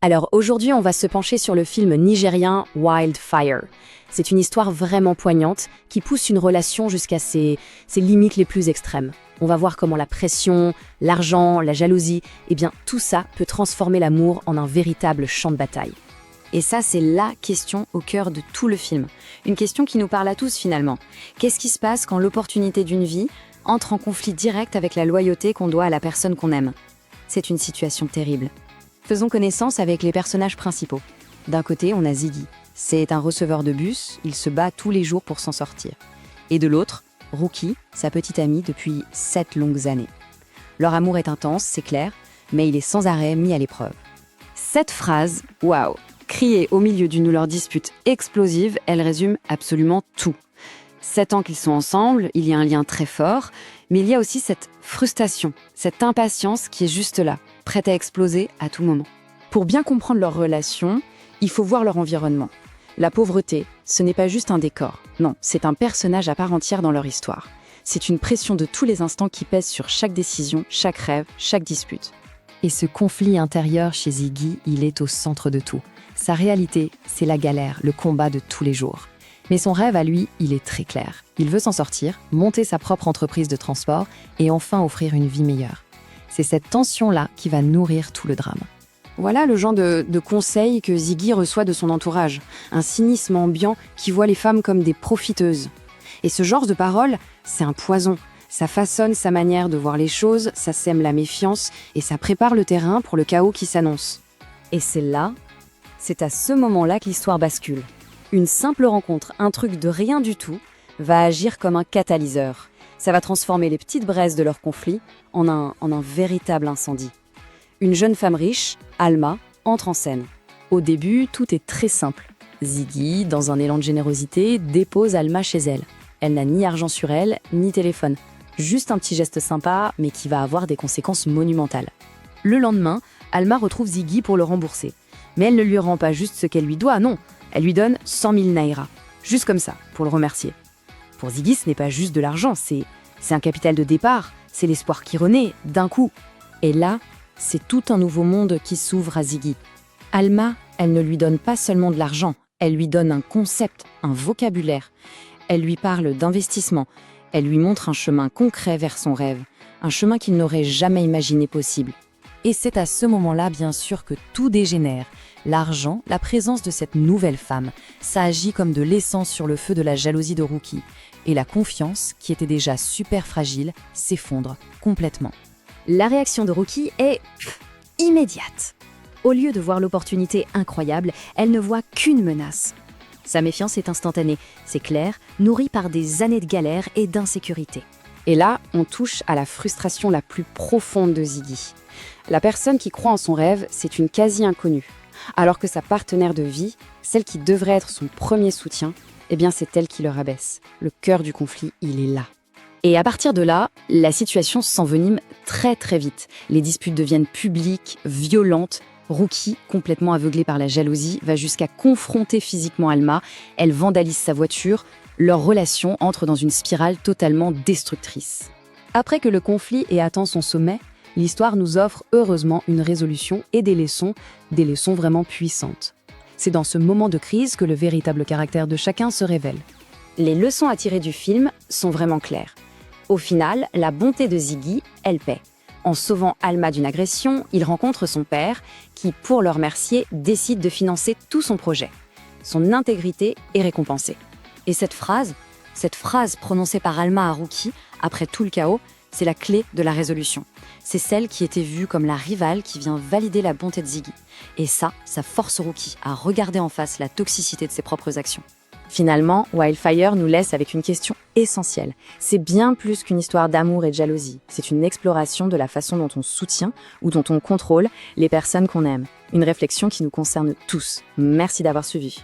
Alors aujourd'hui, on va se pencher sur le film nigérien Wildfire. C'est une histoire vraiment poignante qui pousse une relation jusqu'à ses limites les plus extrêmes. On va voir comment la pression, l'argent, la jalousie, tout ça peut transformer l'amour en un véritable champ de bataille. Et ça, c'est la question au cœur de tout le film. Une question qui nous parle à tous finalement. Qu'est-ce qui se passe quand l'opportunité d'une vie entre en conflit direct avec la loyauté qu'on doit à la personne qu'on aime? C'est une situation terrible. Faisons connaissance avec les personnages principaux. D'un côté, on a Ziggy. C'est un receveur de bus, il se bat tous les jours pour s'en sortir. Et de l'autre, Rookie, sa petite amie depuis 7 longues années. Leur amour est intense, c'est clair, mais il est sans arrêt mis à l'épreuve. Cette phrase, waouh, criée au milieu d'une de leurs disputes explosives, elle résume absolument tout. 7 ans qu'ils sont ensemble, il y a un lien très fort, mais il y a aussi cette frustration, cette impatience qui est juste là, prête à exploser à tout moment. Pour bien comprendre leur relation, il faut voir leur environnement. La pauvreté, ce n'est pas juste un décor, non, c'est un personnage à part entière dans leur histoire. C'est une pression de tous les instants qui pèse sur chaque décision, chaque rêve, chaque dispute. Et ce conflit intérieur chez Ziggy, il est au centre de tout. Sa réalité, c'est la galère, le combat de tous les jours. Mais son rêve à lui, il est très clair. Il veut s'en sortir, monter sa propre entreprise de transport et enfin offrir une vie meilleure. C'est cette tension-là qui va nourrir tout le drame. Voilà le genre de conseils que Ziggy reçoit de son entourage. Un cynisme ambiant qui voit les femmes comme des profiteuses. Et ce genre de paroles, c'est un poison. Ça façonne sa manière de voir les choses, ça sème la méfiance et ça prépare le terrain pour le chaos qui s'annonce. Et c'est à ce moment-là que l'histoire bascule. Une simple rencontre, un truc de rien du tout, va agir comme un catalyseur. Ça va transformer les petites braises de leur conflit en un véritable incendie. Une jeune femme riche, Alma, entre en scène. Au début, tout est très simple. Ziggy, dans un élan de générosité, dépose Alma chez elle. Elle n'a ni argent sur elle, ni téléphone. Juste un petit geste sympa, mais qui va avoir des conséquences monumentales. Le lendemain, Alma retrouve Ziggy pour le rembourser. Mais elle ne lui rend pas juste ce qu'elle lui doit, non. Elle lui donne 100 000 naira. Juste comme ça, pour le remercier. Pour Ziggy, ce n'est pas juste de l'argent, c'est un capital de départ, c'est l'espoir qui renaît, d'un coup. Et là, c'est tout un nouveau monde qui s'ouvre à Ziggy. Alma, elle ne lui donne pas seulement de l'argent, elle lui donne un concept, un vocabulaire. Elle lui parle d'investissement, elle lui montre un chemin concret vers son rêve, un chemin qu'il n'aurait jamais imaginé possible. Et c'est à ce moment-là, bien sûr, que tout dégénère. L'argent, la présence de cette nouvelle femme, ça agit comme de l'essence sur le feu de la jalousie de Rookie. Et la confiance, qui était déjà super fragile, s'effondre complètement. La réaction de Rookie est immédiate. Au lieu de voir l'opportunité incroyable, elle ne voit qu'une menace. Sa méfiance est instantanée, c'est clair, nourrie par des années de galère et d'insécurité. Et là, on touche à la frustration la plus profonde de Ziggy. La personne qui croit en son rêve, c'est une quasi-inconnue. Alors que sa partenaire de vie, celle qui devrait être son premier soutien, c'est elle qui le rabaisse. Le cœur du conflit, il est là. Et à partir de là, la situation s'envenime très très vite. Les disputes deviennent publiques, violentes. Rookie, complètement aveuglée par la jalousie, va jusqu'à confronter physiquement Alma. Elle vandalise sa voiture. Leur relation entre dans une spirale totalement destructrice. Après que le conflit ait atteint son sommet, l'histoire nous offre heureusement une résolution et des leçons vraiment puissantes. C'est dans ce moment de crise que le véritable caractère de chacun se révèle. Les leçons à tirer du film sont vraiment claires. Au final, la bonté de Ziggy, elle paie. En sauvant Alma d'une agression, il rencontre son père qui, pour le remercier, décide de financer tout son projet. Son intégrité est récompensée. Et cette phrase prononcée par Alma à Rookie, après tout le chaos, c'est la clé de la résolution. C'est celle qui était vue comme la rivale qui vient valider la bonté de Ziggy. Et ça force Rookie à regarder en face la toxicité de ses propres actions. Finalement, Wildfire nous laisse avec une question essentielle. C'est bien plus qu'une histoire d'amour et de jalousie. C'est une exploration de la façon dont on soutient ou dont on contrôle les personnes qu'on aime. Une réflexion qui nous concerne tous. Merci d'avoir suivi.